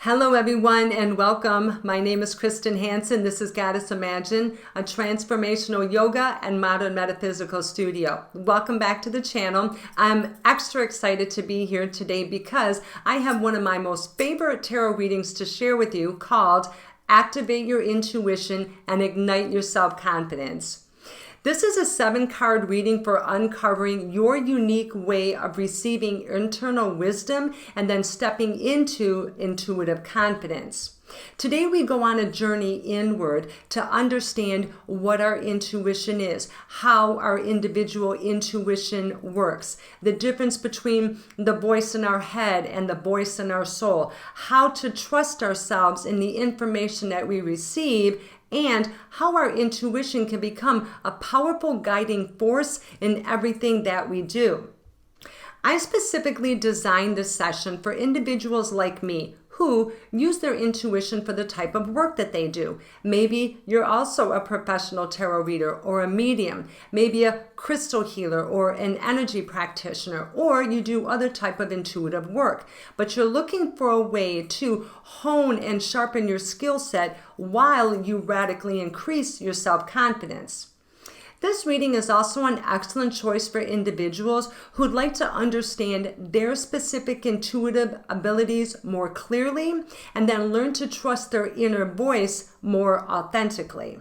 Hello everyone and welcome. My name is Krysten Hansyn. This is Goddess Imagine, a transformational yoga and modern metaphysical studio. Welcome back to the channel. I'm extra excited to be here today because I have one of my most favorite tarot readings to share with you called Activate Your Intuition and Ignite Your Self-Confidence. This is a 7-card reading for uncovering your unique way of receiving internal wisdom and then stepping into intuitive confidence. Today we go on a journey inward to understand what our intuition is, how our individual intuition works, the difference between the voice in our head and the voice in our soul, how to trust ourselves in the information that we receive, and how our intuition can become a powerful guiding force in everything that we do. I specifically designed this session for individuals like me who use their intuition for the type of work that they do. Maybe you're also a professional tarot reader or a medium, maybe a crystal healer or an energy practitioner, or you do other type of intuitive work. But you're looking for a way to hone and sharpen your skill set while you radically increase your self-confidence. This reading is also an excellent choice for individuals who'd like to understand their specific intuitive abilities more clearly and then learn to trust their inner voice more authentically.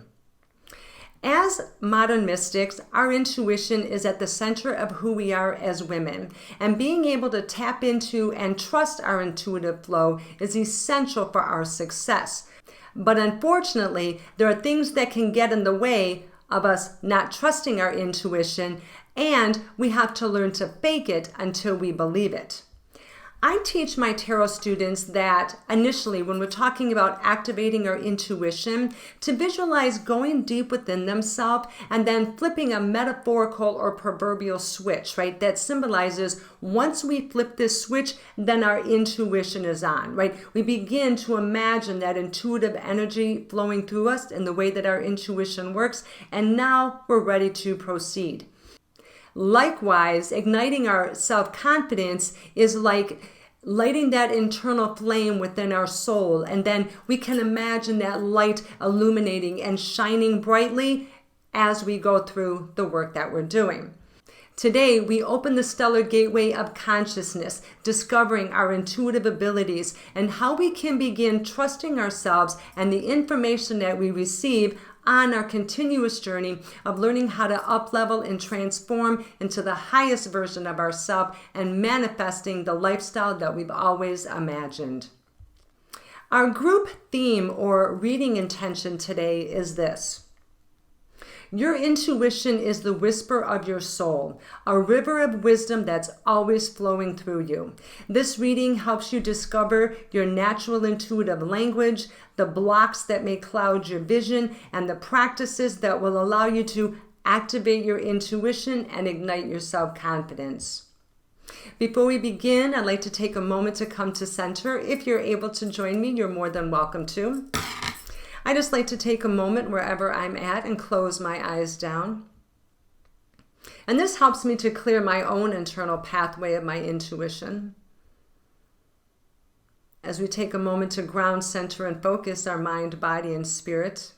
As modern mystics, our intuition is at the center of who we are as women, and being able to tap into and trust our intuitive flow is essential for our success. But unfortunately, there are things that can get in the way of us not trusting our intuition, and we have to learn to fake it until we believe it. I teach my tarot students that initially, when we're talking about activating our intuition, to visualize going deep within themselves and then flipping a metaphorical or proverbial switch, right? That symbolizes once we flip this switch, then our intuition is on, right? We begin to imagine that intuitive energy flowing through us in the way that our intuition works, and now we're ready to proceed. Likewise, igniting our self-confidence is like lighting that internal flame within our soul, and then we can imagine that light illuminating and shining brightly as we go through the work that we're doing. Today, we open the stellar gateway of consciousness, discovering our intuitive abilities and how we can begin trusting ourselves and the information that we receive on our continuous journey of learning how to up-level and transform into the highest version of ourselves and manifesting the lifestyle that we've always imagined. Our group theme or reading intention today is this. Your intuition is the whisper of your soul, a river of wisdom that's always flowing through you. This reading helps you discover your natural intuitive language, the blocks that may cloud your vision, and the practices that will allow you to activate your intuition and ignite your self-confidence. Before we begin, I'd like to take a moment to come to center. If you're able to join me, you're more than welcome to. I just like to take a moment wherever I'm at and close my eyes down. And this helps me to clear my own internal pathway of my intuition. As we take a moment to ground, center, and focus our mind, body, and spirit,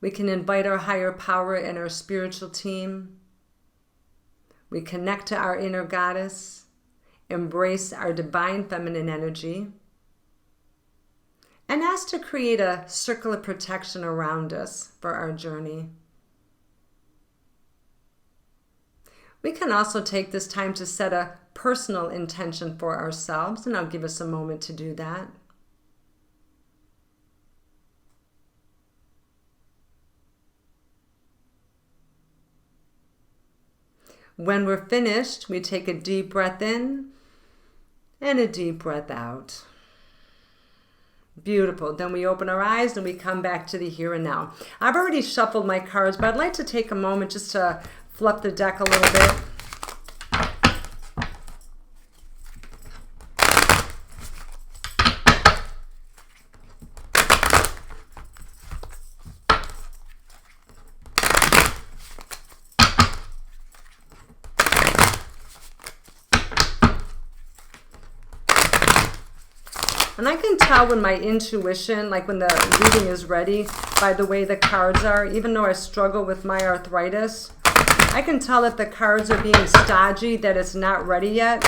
we can invite our higher power and our spiritual team. We connect to our inner goddess, embrace our divine feminine energy, and ask to create a circle of protection around us for our journey. We can also take this time to set a personal intention for ourselves, and I'll give us a moment to do that. When we're finished, we take a deep breath in and a deep breath out. Beautiful. Then we open our eyes and we come back to the here and now. I've already shuffled my cards, but I'd like to take a moment just to fluff the deck a little bit. And I can tell when my intuition, like when the reading is ready, by the way the cards are, even though I struggle with my arthritis, I can tell if the cards are being stodgy, that it's not ready yet.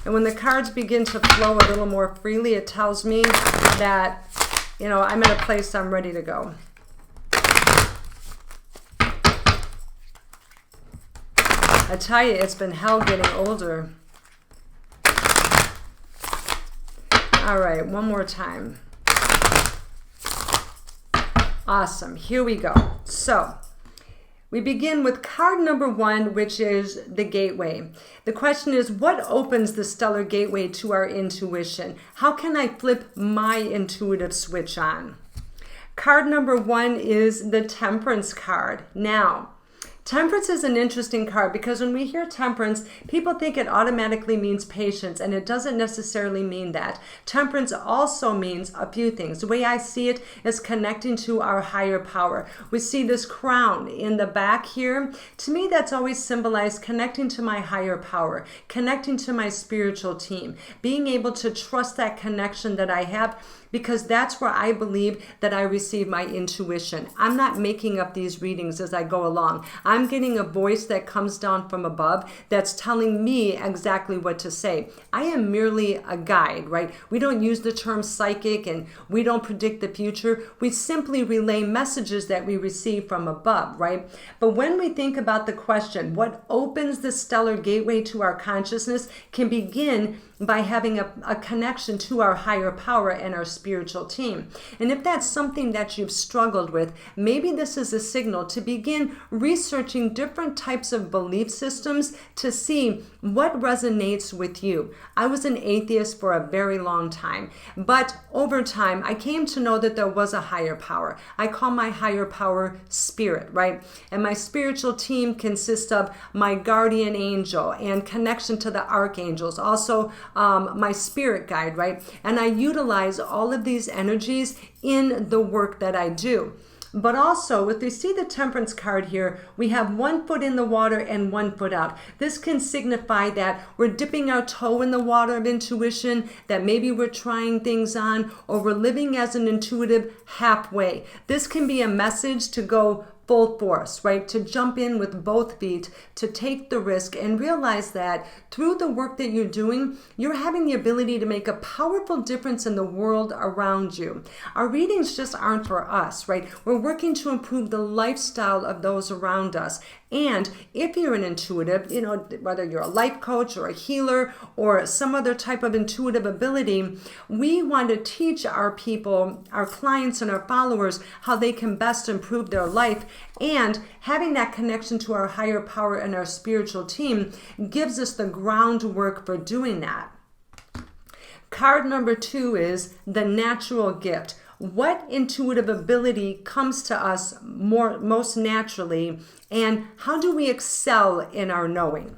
And when the cards begin to flow a little more freely, it tells me that, you know, I'm at a place I'm ready to go. I tell you, it's been hell getting older. All right, one more time. Awesome, here we go. So, we begin with card number 1, which is the gateway. The question is, what opens the stellar gateway to our intuition? How can I flip my intuitive switch on? Card number 1 is the Temperance card. Now, Temperance is an interesting card because when we hear temperance, people think it automatically means patience, and it doesn't necessarily mean that. Temperance also means a few things. The way I see it is connecting to our higher power. We see this crown in the back here. To me, that's always symbolized connecting to my higher power, connecting to my spiritual team, being able to trust that connection that I have, because that's where I believe that I receive my intuition. I'm not making up these readings as I go along. I'm getting a voice that comes down from above that's telling me exactly what to say. I am merely a guide, right? We don't use the term psychic and we don't predict the future. We simply relay messages that we receive from above, right? But when we think about the question, what opens the stellar gateway to our consciousness, can begin by having a connection to our higher power and our spiritual team. And if that's something that you've struggled with, maybe this is a signal to begin researching different types of belief systems to see what resonates with you. I was an atheist for a very long time, but over time, I came to know that there was a higher power. I call my higher power spirit, right? And my spiritual team consists of my guardian angel and connection to the archangels, also my spirit guide, right? And I utilize all of these energies in the work that I do. But also, if we see the Temperance card here, we have 1 foot in the water and 1 foot out. This can signify that we're dipping our toe in the water of intuition, that maybe we're trying things on, or we're living as an intuitive halfway. This can be a message to go full force, right? To jump in with both feet, to take the risk and realize that through the work that you're doing, you're having the ability to make a powerful difference in the world around you. Our readings just aren't for us, right? We're working to improve the lifestyle of those around us. And if you're an intuitive, you know, whether you're a life coach or a healer or some other type of intuitive ability, we want to teach our people, our clients and our followers how they can best improve their life. And having that connection to our higher power and our spiritual team gives us the groundwork for doing that. Card number 2 is the natural gift. What intuitive ability comes to us most naturally, and how do we excel in our knowing?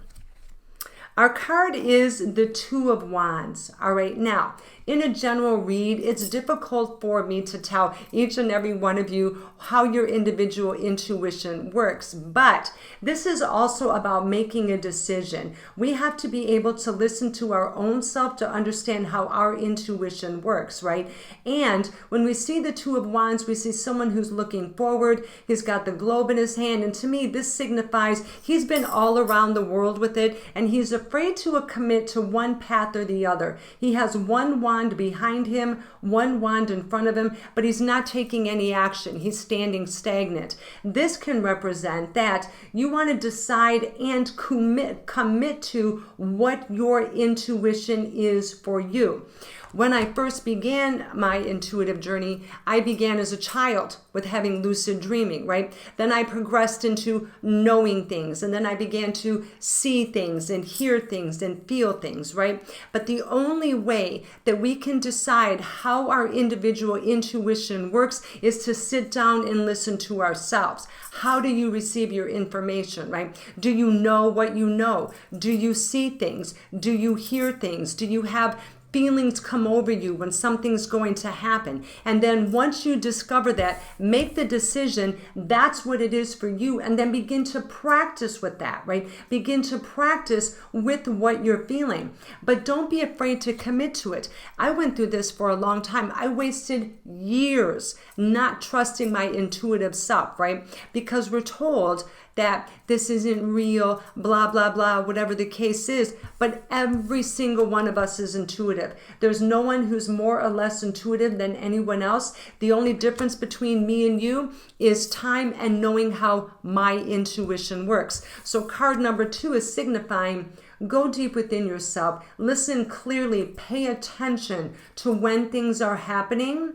Our card is the 2 of Wands. All right, now, in a general read, it's difficult for me to tell each and every one of you how your individual intuition works, but this is also about making a decision. We have to be able to listen to our own self to understand how our intuition works, right? And when we see the 2 of Wands, we see someone who's looking forward. He's got the globe in his hand, and to me, this signifies he's been all around the world with it, and he's afraid to commit to one path or the other. He has one wand behind him, one wand in front of him, but he's not taking any action. He's standing stagnant. This can represent that you want to decide and commit to what your intuition is for you. When I first began my intuitive journey, I began as a child with having lucid dreaming, right? Then I progressed into knowing things, and then I began to see things and hear things and feel things, right? But the only way that we can decide how our individual intuition works is to sit down and listen to ourselves. How do you receive your information, right? Do you know what you know? Do you see things? Do you hear things? Do you have feelings come over you when something's going to happen. And then once you discover that, make the decision that's what it is for you, and then begin to practice with that, right? Begin to practice with what you're feeling. But don't be afraid to commit to it. I went through this for a long time. I wasted years not trusting my intuitive self, right? Because we're told that this isn't real, blah, blah, blah, whatever the case is. But every single one of us is intuitive. There's no one who's more or less intuitive than anyone else. The only difference between me and you is time and knowing how my intuition works. So card number 2 is signifying go deep within yourself, listen clearly, pay attention to when things are happening.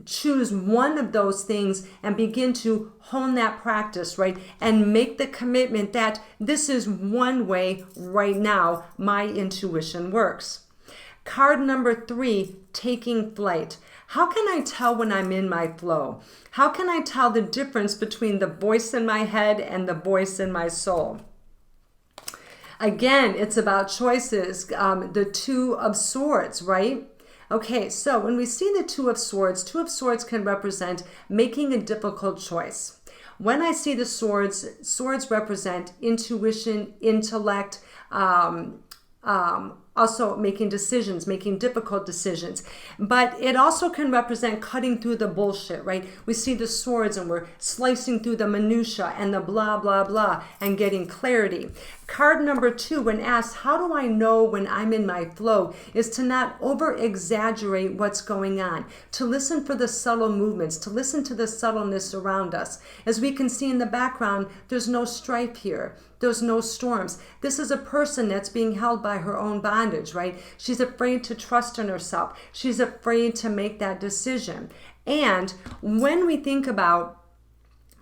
Choose one of those things and begin to hone that practice, right? And make the commitment that this is one way right now my intuition works. Card number 3, taking flight. How can I tell when I'm in my flow? How can I tell the difference between the voice in my head and the voice in my soul? Again, it's about choices, the 2 of Swords, right? Okay, so when we see the 2 of Swords can represent making a difficult choice. When I see the swords represent intuition, intellect, also making decisions, making difficult decisions. But it also can represent cutting through the bullshit, right? We see the swords and we're slicing through the minutia and the blah, blah, blah and getting clarity. Card number 2, when asked, how do I know when I'm in my flow, is to not over-exaggerate what's going on, to listen for the subtle movements, to listen to the subtleness around us. As we can see in the background, there's no strife here. There's no storms. This is a person that's being held by her own bondage, right? She's afraid to trust in herself. She's afraid to make that decision. And when we think about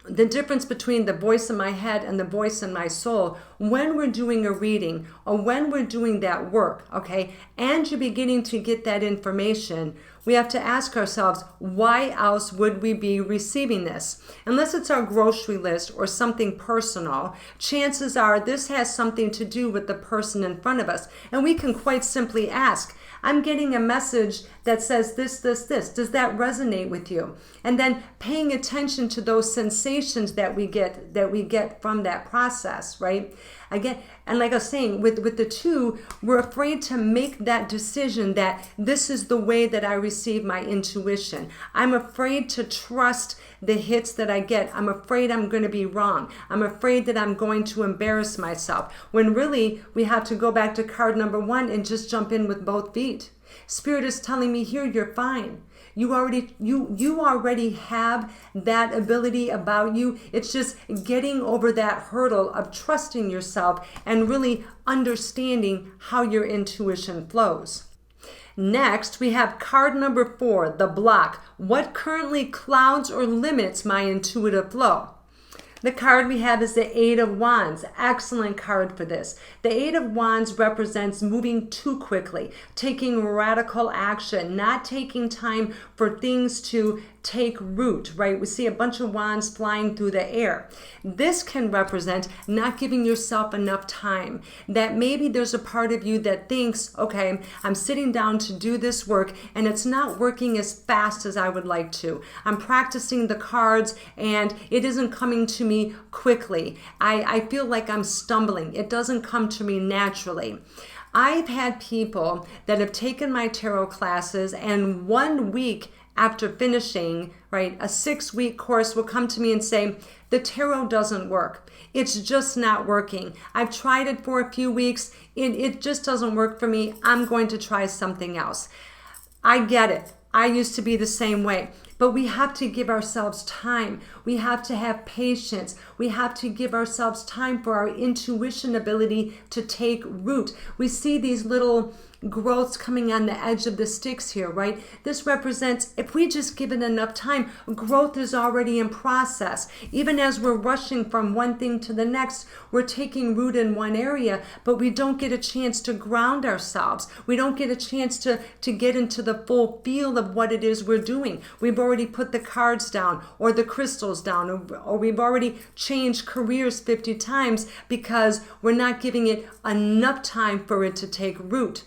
the difference between the voice in my head and the voice in my soul, when we're doing a reading or when we're doing that work, okay, and you're beginning to get that information, we have to ask ourselves, why else would we be receiving this? Unless it's our grocery list or something personal, chances are this has something to do with the person in front of us. And we can quite simply ask, I'm getting a message that says this. Does that resonate with you? And then paying attention to those sensations that we get from that process, right? Again, and like I was saying, with the 2, we're afraid to make that decision that this is the way that I receive my intuition. I'm afraid to trust the hits that I get. I'm afraid I'm going to be wrong. I'm afraid that I'm going to embarrass myself. When really, we have to go back to card number 1 and just jump in with both feet. Spirit is telling me here, you're fine. You already have that ability about you. It's just getting over that hurdle of trusting yourself and really understanding how your intuition flows. Next, we have card number 4, the block. What currently clouds or limits my intuitive flow? The card we have is the 8 of Wands. Excellent card for this. The 8 of Wands represents moving too quickly, taking radical action, not taking time for things to take root, right? We see a bunch of wands flying through the air. This can represent not giving yourself enough time, that maybe there's a part of you that thinks, okay, I'm sitting down to do this work and it's not working as fast as I would like to. I'm practicing the cards and it isn't coming to me quickly. I feel like I'm stumbling. It doesn't come to me naturally. I've had people that have taken my tarot classes and 1 week after finishing, right, a 6-week course will come to me and say, the tarot doesn't work. It's just not working. I've tried it for a few weeks. It just doesn't work for me. I'm going to try something else. I get it. I used to be the same way. But we have to give ourselves time. We have to have patience. We have to give ourselves time for our intuition ability to take root. We see these little growths coming on the edge of the sticks here, right? This represents, if we just give it enough time, growth is already in process. Even as we're rushing from one thing to the next, we're taking root in one area, but we don't get a chance to ground ourselves. We don't get a chance to get into the full feel of what it is we're doing. We've already put the cards down or the crystals down, or we've already changed careers 50 times because we're not giving it enough time for it to take root.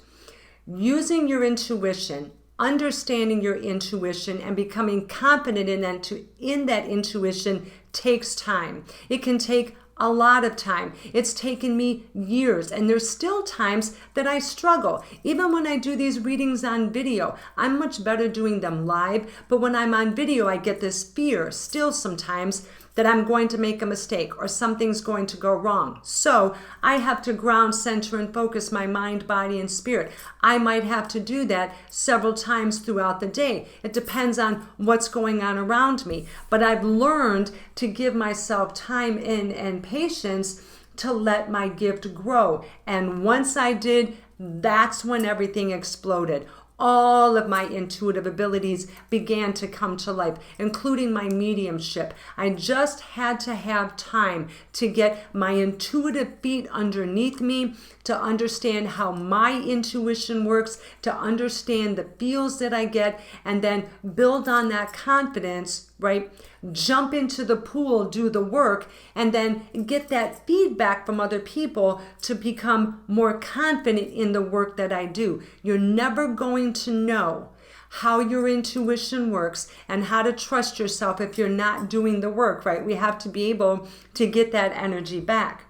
using your intuition, understanding your intuition, and becoming confident in that intuition takes time. It can take a lot of time. It's taken me years, and there's still times that I struggle. Even when I do these readings on video, I'm much better doing them live, but when I'm on video, I get this fear still sometimes that I'm going to make a mistake or something's going to go wrong. So I have to ground, center, and focus my mind, body, and spirit. I might have to do that several times throughout the day. It depends on what's going on around me. But I've learned to give myself time and patience to let my gift grow. And once I did, that's when everything exploded. All of my intuitive abilities began to come to life, including my mediumship. I just had to have time to get my intuitive feet underneath me, to understand how my intuition works, to understand the feels that I get, and then build on that confidence, right? Jump into the pool, do the work, and then get that feedback from other people to become more confident in the work that I do. You're never going to know how your intuition works and how to trust yourself if you're not doing the work, right? We have to be able to get that energy back.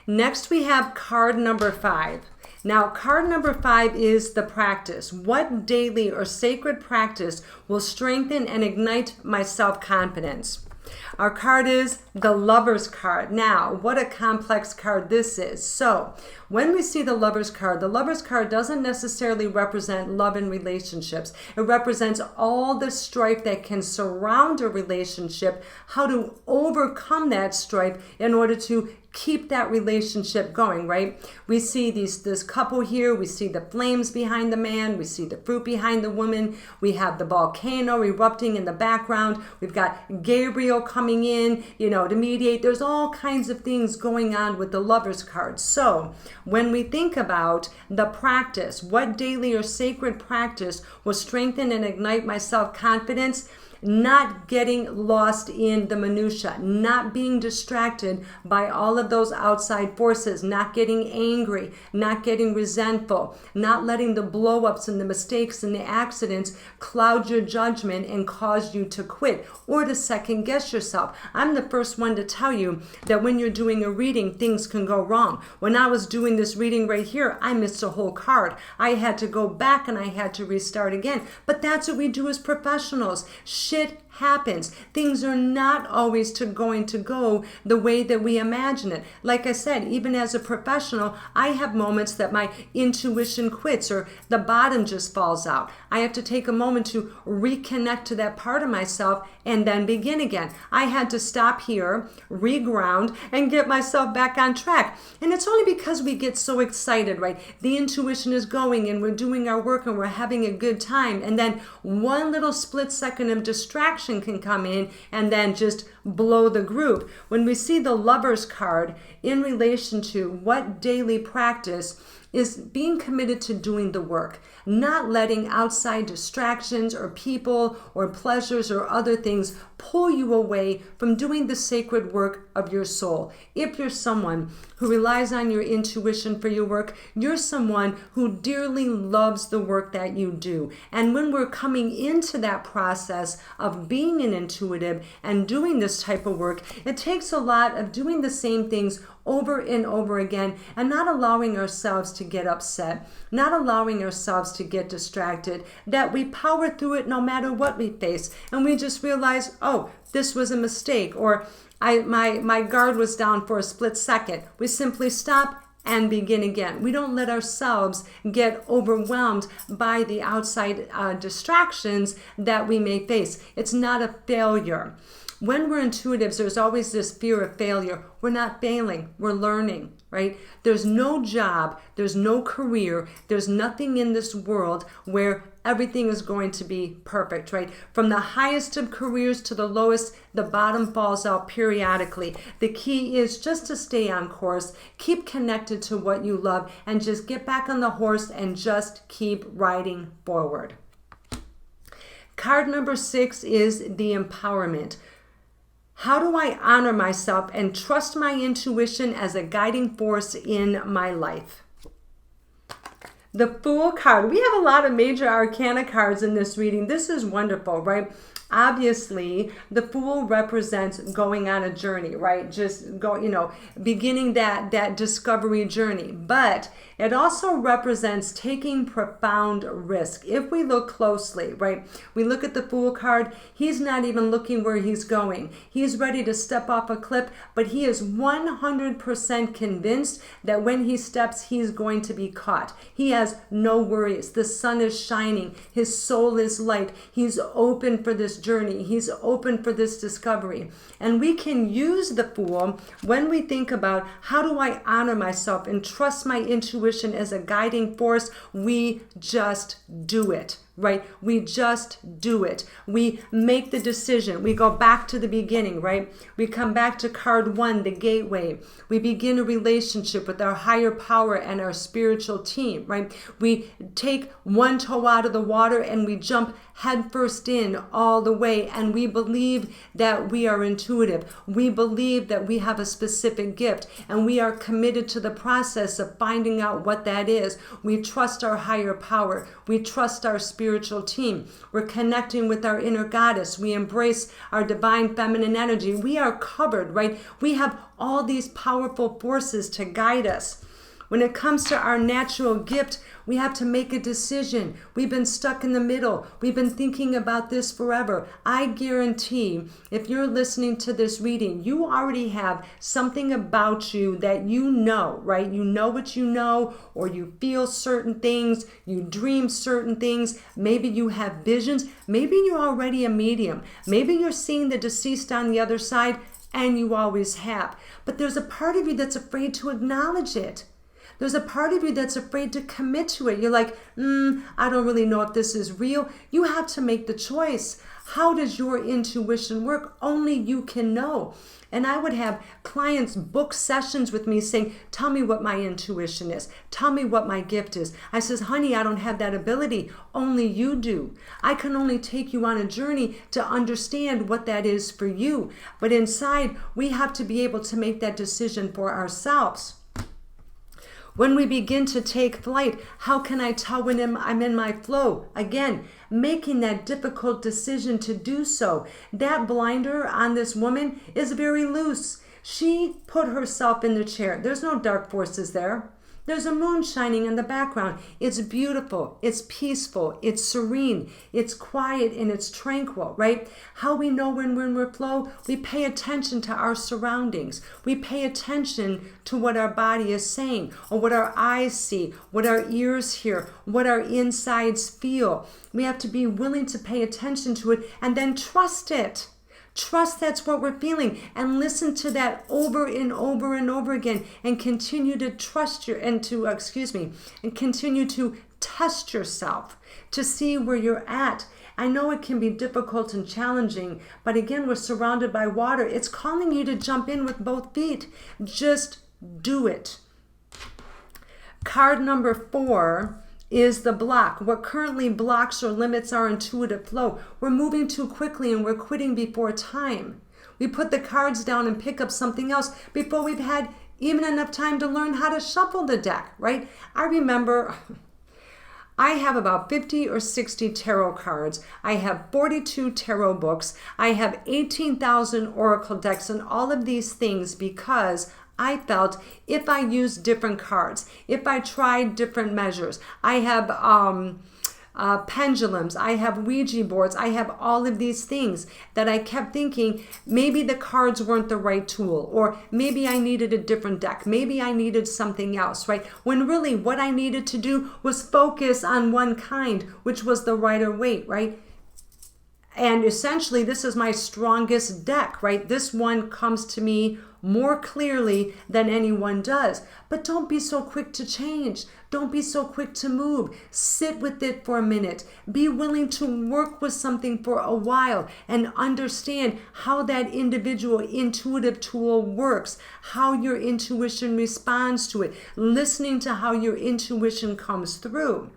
Next, we have card number 5. Now, card number 5 is the practice. What daily or sacred practice will strengthen and ignite my self-confidence? Our card is the Lover's card. Now, what a complex card this is. So, when we see the Lover's card doesn't necessarily represent love and relationships. It represents all the strife that can surround a relationship, how to overcome that strife in order to keep that relationship going, right? We see this couple here. We see the flames behind the man. We see the fruit behind the woman. We have the volcano erupting in the background. We've got Gabriel coming in, to mediate. There's all kinds of things going on with the Lover's card. So when we think about the practice, what daily or sacred practice will strengthen and ignite my self-confidence? Not getting lost in the minutia, not being distracted by all of those outside forces, not getting angry, not getting resentful, not letting the blow-ups and the mistakes and the accidents cloud your judgment and cause you to quit or to second guess yourself. I'm the first one to tell you that when you're doing a reading, things can go wrong. When I was doing this reading right here, I missed a whole card. I had to go back and I had to restart again. But that's what we do as professionals. Shit happens. Things are not always going to go the way that we imagine it. Like I said, even as a professional, I have moments that my intuition quits or the bottom just falls out. I have to take a moment to reconnect to that part of myself and then begin again. I had to stop here, reground, and get myself back on track. And it's only because we get so excited, right? The intuition is going and we're doing our work and we're having a good time. And then one little split second of distraction can come in and then just blow the group. When we see the Lover's card in relation to what daily practice is being committed to doing the work, not letting outside distractions or people or pleasures or other things pull you away from doing the sacred work of your soul. If you're someone who relies on your intuition for your work, you're someone who dearly loves the work that you do. And when we're coming into that process of being an intuitive and doing this type of work, it takes a lot of doing the same things over and over again and not allowing ourselves to get upset, not allowing ourselves to get distracted, that we power through it no matter what we face. And we just realize, oh, this was a mistake, or my guard was down for a split second. We simply stop and begin again. We don't let ourselves get overwhelmed by the outside distractions that we may face. It's not a failure. When we're intuitives, there's always this fear of failure. We're not failing, we're learning, right? There's no job, there's no career, there's nothing in this world where everything is going to be perfect, right? From the highest of careers to the lowest, the bottom falls out periodically. The key is just to stay on course, keep connected to what you love, and just get back on the horse and just keep riding forward. Card number 6 is the empowerment. How do I honor myself and trust my intuition as a guiding force in my life? The Fool card. We have a lot of major arcana cards in this reading. This is wonderful, right? Obviously, the Fool represents going on a journey, right? Just beginning that discovery journey. But it also represents taking profound risk. If we look closely, right, we look at the Fool card, he's not even looking where he's going. He's ready to step off a cliff, but he is 100% convinced that when he steps, he's going to be caught. He has no worries. The sun is shining. His soul is light. He's open for this journey. He's open for this discovery. And we can use the Fool when we think about, how do I honor myself and trust my intuition as a guiding force? We just do it, right? We just do it. We make the decision. We go back to the beginning, right? We come back to card 1, the gateway. We begin a relationship with our higher power and our spiritual team, right? We take one toe out of the water and we jump headfirst in all the way, and we believe that we are intuitive. We believe that we have a specific gift, and we are committed to the process of finding out what that is. We trust our higher power. We trust our spiritual team. We're connecting with our inner goddess. We embrace our divine feminine energy. We are covered, right? We have all these powerful forces to guide us. When it comes to our natural gift, we have to make a decision. We've been stuck in the middle. We've been thinking about this forever. I guarantee if you're listening to this reading, you already have something about you that you know, right? You know what you know, or you feel certain things, you dream certain things. Maybe you have visions. Maybe you're already a medium. Maybe you're seeing the deceased on the other side, and you always have. But there's a part of you that's afraid to acknowledge it. There's a part of you that's afraid to commit to it. You're like, I don't really know if this is real. You have to make the choice. How does your intuition work? Only you can know. And I would have clients book sessions with me saying, tell me what my intuition is. Tell me what my gift is. I says, honey, I don't have that ability. Only you do. I can only take you on a journey to understand what that is for you. But inside, we have to be able to make that decision for ourselves. When we begin to take flight, how can I tell when I'm in my flow? Again, making that difficult decision to do so. That blinder on this woman is very loose. She put herself in the chair. There's no dark forces there. There's a moon shining in the background. It's beautiful, it's peaceful, it's serene, it's quiet, and it's tranquil, right? How we know when we're in flow? We pay attention to our surroundings. We pay attention to what our body is saying, or what our eyes see, what our ears hear, what our insides feel. We have to be willing to pay attention to it and then trust it. Trust that's what we're feeling, and listen to that over and over and over again, and continue to and continue to test yourself to see where you're at. I know it can be difficult and challenging, but again, we're surrounded by water. It's calling you to jump in with both feet. Just do it. Card number 4 is the block. What currently blocks or limits our intuitive flow? We're moving too quickly and we're quitting before time. We put the cards down and pick up something else before we've had even enough time to learn how to shuffle the deck, right? I remember I have about 50 or 60 tarot cards. I have 42 tarot books. I have 18,000 oracle decks and all of these things because I felt if I used different cards, if I tried different measures, I have pendulums, I have Ouija boards, I have all of these things that I kept thinking maybe the cards weren't the right tool, or maybe I needed a different deck, maybe I needed something else, right? When really what I needed to do was focus on one kind, which was the Rider-Waite, right? And essentially this is my strongest deck, right? This one comes to me more clearly than anyone does. But don't be so quick to change. Don't be so quick to move. Sit with it for a minute. Be willing to work with something for a while and understand how that individual intuitive tool works, how your intuition responds to it, listening to how your intuition comes through.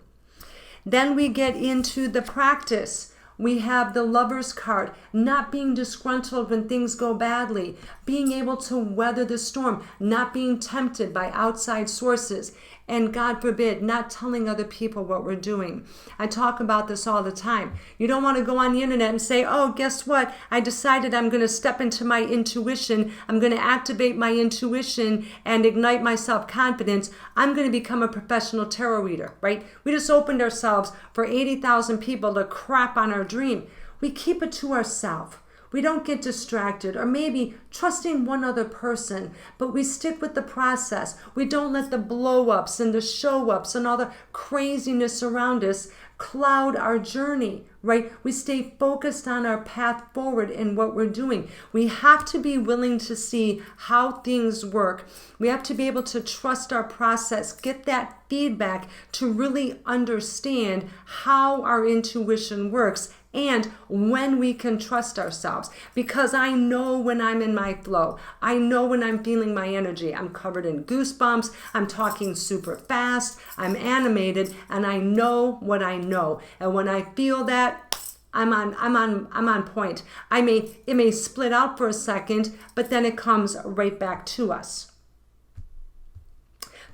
Then we get into the practice. We have the Lover's card, not being disgruntled when things go badly, being able to weather the storm, not being tempted by outside sources. and God forbid, not telling other people what we're doing. I talk about this all the time. You don't want to go on the internet and say, oh, guess what? I decided I'm going to step into my intuition. I'm going to activate my intuition and ignite my self-confidence. I'm going to become a professional tarot reader, right? We just opened ourselves for 80,000 people to crap on our dream. We keep it to ourselves. We don't get distracted, or maybe trusting one other person, but we stick with the process. We don't let the blow-ups and the show-ups and all the craziness around us cloud our journey, right? We stay focused on our path forward in what we're doing. We have to be willing to see how things work. We have to be able to trust our process, get that feedback to really understand how our intuition works and when we can trust ourselves. Because I know when I'm in my flow. I know when I'm feeling my energy. I'm covered in goosebumps. I'm talking super fast. I'm animated, and I know what I know. And when I feel that, I'm on point. It may split out for a second, but then it comes right back to us.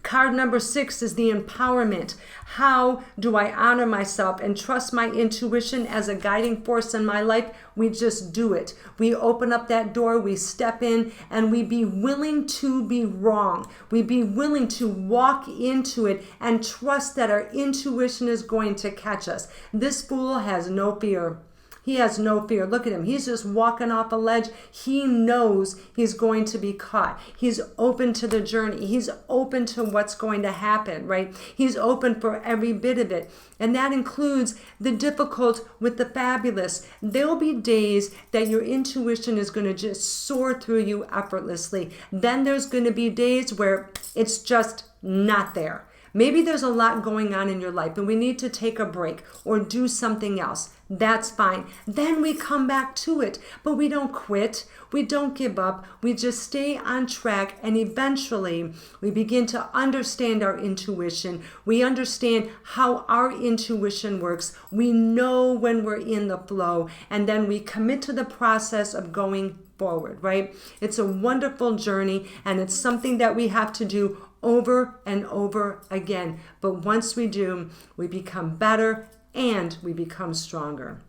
Card number 6 is the empowerment. How do I honor myself and trust my intuition as a guiding force in my life? We just do it. We open up that door, we step in, and we be willing to be wrong. We be willing to walk into it and trust that our intuition is going to catch us. This fool has no fear. He has no fear. Look at him. He's just walking off a ledge. He knows he's going to be caught. He's open to the journey. He's open to what's going to happen, right? He's open for every bit of it. And that includes the difficult with the fabulous. There'll be days that your intuition is going to just soar through you effortlessly. Then there's going to be days where it's just not there. Maybe there's a lot going on in your life and we need to take a break or do something else. That's fine. Then we come back to it, but we don't quit. We don't give up. We just stay on track, and eventually we begin to understand our intuition. We understand how our intuition works. We know when we're in the flow, and then we commit to the process of going forward, right? It's a wonderful journey, and it's something that we have to do over and over again. But once we do, we become better and we become stronger.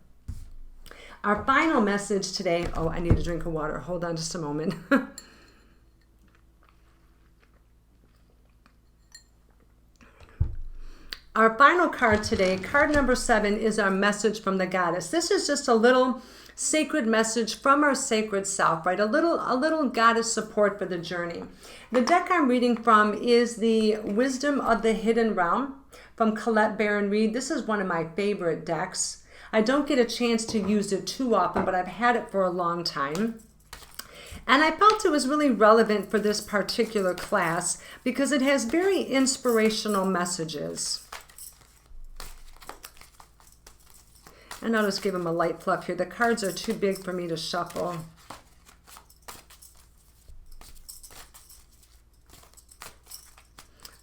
Our final message today, oh, I need a drink of water. Hold on just a moment. Our final card today, card number 7, is our message from the goddess. This is just a little sacred message from our sacred self, right? A little goddess support for the journey. The deck I'm reading from is the Wisdom of the Hidden Realm from Colette Baron Reed. This is one of my favorite decks. I don't get a chance to use it too often, but I've had it for a long time. And I felt it was really relevant for this particular class because it has very inspirational messages. And I'll just give them a light fluff here. The cards are too big for me to shuffle.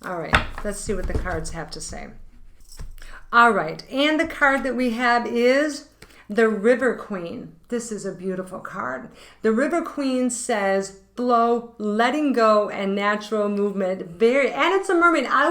All right, let's see what the cards have to say. All right, and the card that we have is the River Queen. This is a beautiful card. The River Queen says, flow, letting go, and natural movement. And it's a mermaid. I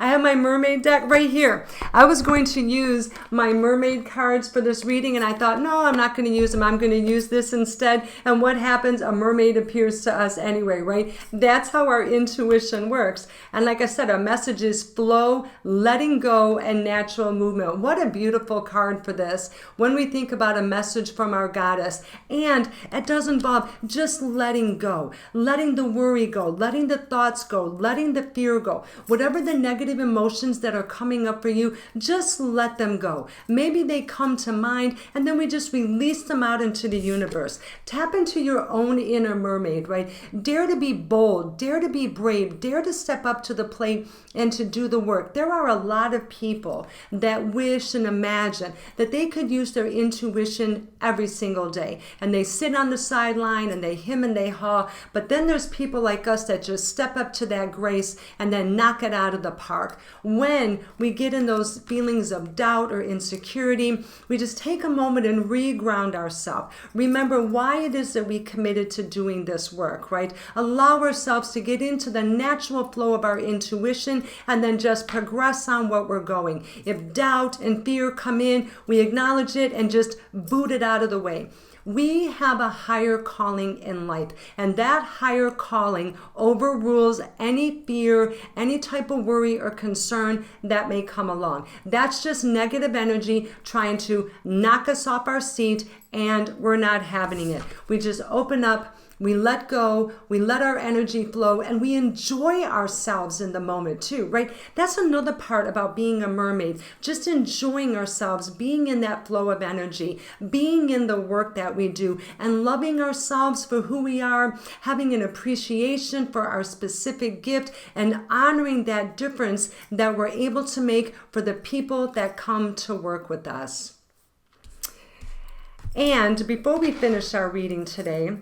have my mermaid deck right here. I was going to use my mermaid cards for this reading, and I thought, no, I'm not going to use them. I'm going to use this instead. And what happens? A mermaid appears to us anyway, right? That's how our intuition works. And like I said, our message is flow, letting go, and natural movement. What a beautiful card for this. When we think about a message from our goddess, and it does involve just letting go, letting the worry go, letting the thoughts go, letting the fear go. Whatever the negative emotions that are coming up for you, just let them go. Maybe they come to mind and then we just release them out into the universe. Tap into your own inner mermaid, right? Dare to be bold, dare to be brave, dare to step up to the plate and to do the work. There are a lot of people that wish and imagine that they could use their intuition every single day. And they sit on the sideline and they hem and they haul. But then there's people like us that just step up to that grace and then knock it out of the park. When we get in those feelings of doubt or insecurity, we just take a moment and re-ground ourselves. Remember why it is that we committed to doing this work, right? Allow ourselves to get into the natural flow of our intuition and then just progress on what we're going. If doubt and fear come in, we acknowledge it and just boot it out of the way. We have a higher calling in life, and that higher calling overrules any fear, any type of worry or concern that may come along. That's just negative energy trying to knock us off our seat, and we're not having it. We just open up, we let go, we let our energy flow, and we enjoy ourselves in the moment too, right? That's another part about being a mermaid, just enjoying ourselves, being in that flow of energy, being in the work that we do, and loving ourselves for who we are, having an appreciation for our specific gift, and honoring that difference that we're able to make for the people that come to work with us. And before we finish our reading today,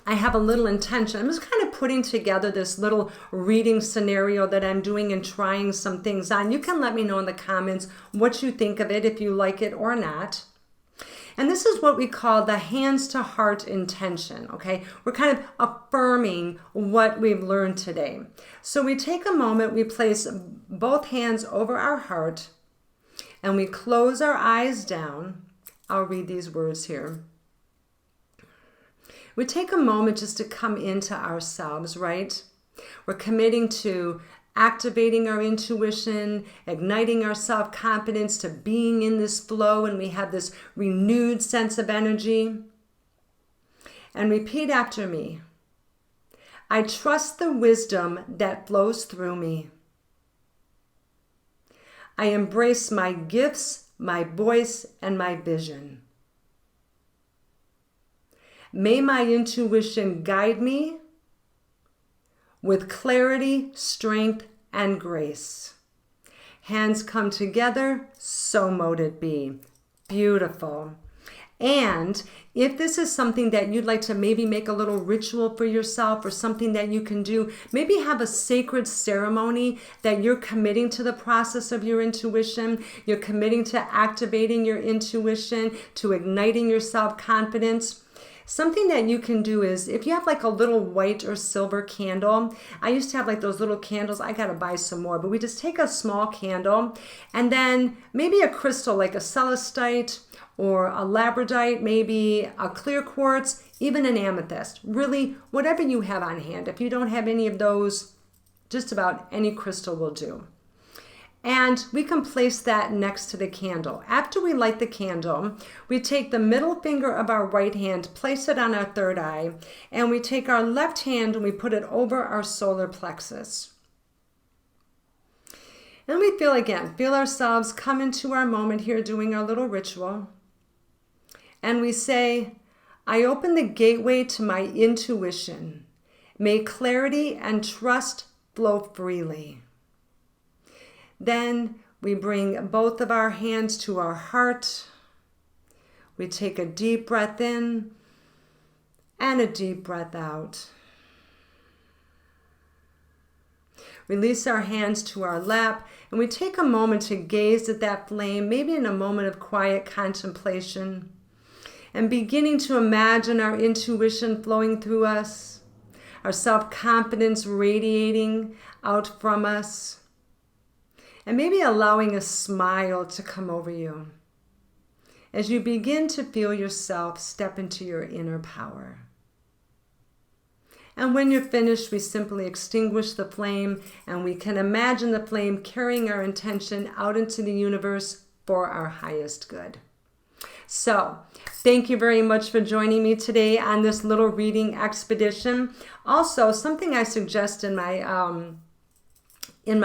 I have a little intention. I'm just kind of putting together this little reading scenario that I'm doing and trying some things on. You can let me know in the comments what you think of it, if you like it or not. And this is what we call the hands to heart intention, okay? We're kind of affirming what we've learned today. So we take a moment, we place both hands over our heart, and we close our eyes down. I'll read these words here. We take a moment just to come into ourselves, right? We're committing to activating our intuition, igniting our self-confidence, to being in this flow, and we have this renewed sense of energy. And repeat after me. I trust the wisdom that flows through me. I embrace my gifts, my voice, and my vision. May my intuition guide me with clarity, strength, and grace. Hands come together, so mote it be. Beautiful. And if this is something that you'd like to maybe make a little ritual for yourself or something that you can do, maybe have a sacred ceremony that you're committing to the process of your intuition. You're committing to activating your intuition, to igniting your self-confidence. Something that you can do is, if you have like a little white or silver candle, I used to have like those little candles, I gotta buy some more, but we just take a small candle and then maybe a crystal like a celestite or a labradorite, maybe a clear quartz, even an amethyst, really whatever you have on hand. If you don't have any of those, just about any crystal will do. And we can place that next to the candle. After we light the candle, we take the middle finger of our right hand, place it on our third eye, and we take our left hand and we put it over our solar plexus. And we feel ourselves come into our moment here doing our little ritual. And we say, I open the gateway to my intuition. May clarity and trust flow freely. Then we bring both of our hands to our heart. We take a deep breath in and a deep breath out. Release our hands to our lap, and we take a moment to gaze at that flame, maybe in a moment of quiet contemplation, and beginning to imagine our intuition flowing through us, our self-confidence radiating out from us. And maybe allowing a smile to come over you as you begin to feel yourself step into your inner power. And when you're finished, we simply extinguish the flame, and we can imagine the flame carrying our intention out into the universe for our highest good. So, thank you very much for joining me today on this little reading expedition. Also, something I suggest in my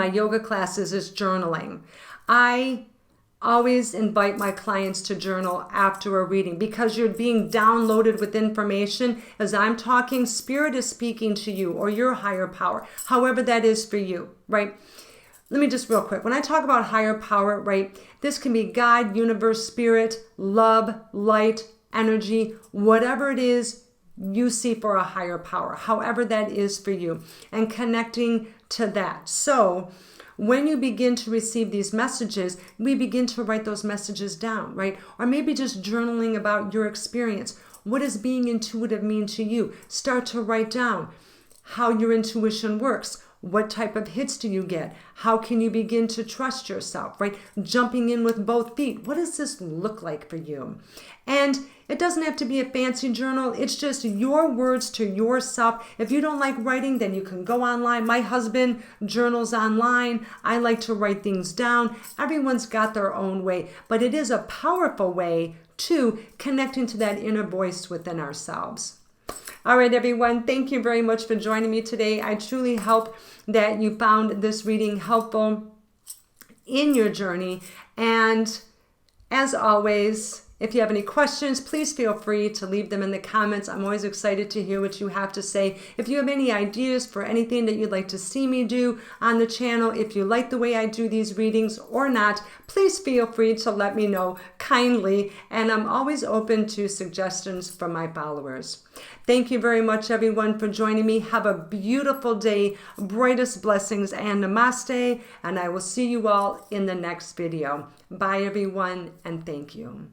yoga classes is journaling. I always invite my clients to journal after a reading because you're being downloaded with information. As I'm talking, Spirit is speaking to you or your higher power, however that is for you, right? Let me just real quick. When I talk about higher power, right, this can be God, universe, spirit, love, light, energy, whatever it is, you see for a higher power, however that is for you, and connecting to that. So when you begin to receive these messages, we begin to write those messages down, right? Or maybe just journaling about your experience. What does being intuitive mean to you? Start to write down how your intuition works. What type of hits do you get? How can you begin to trust yourself, right? Jumping in with both feet. What does this look like for you? And it doesn't have to be a fancy journal. It's just your words to yourself. If you don't like writing, then you can go online. My husband journals online. I like to write things down. Everyone's got their own way, but it is a powerful way to connecting to that inner voice within ourselves. All right, everyone, thank you very much for joining me today. I truly hope that you found this reading helpful in your journey. And as always, if you have any questions, please feel free to leave them in the comments. I'm always excited to hear what you have to say. If you have any ideas for anything that you'd like to see me do on the channel, if you like the way I do these readings or not, please feel free to let me know kindly. And I'm always open to suggestions from my followers. Thank you very much, everyone, for joining me. Have a beautiful day, brightest blessings, and namaste. And I will see you all in the next video. Bye, everyone, and thank you.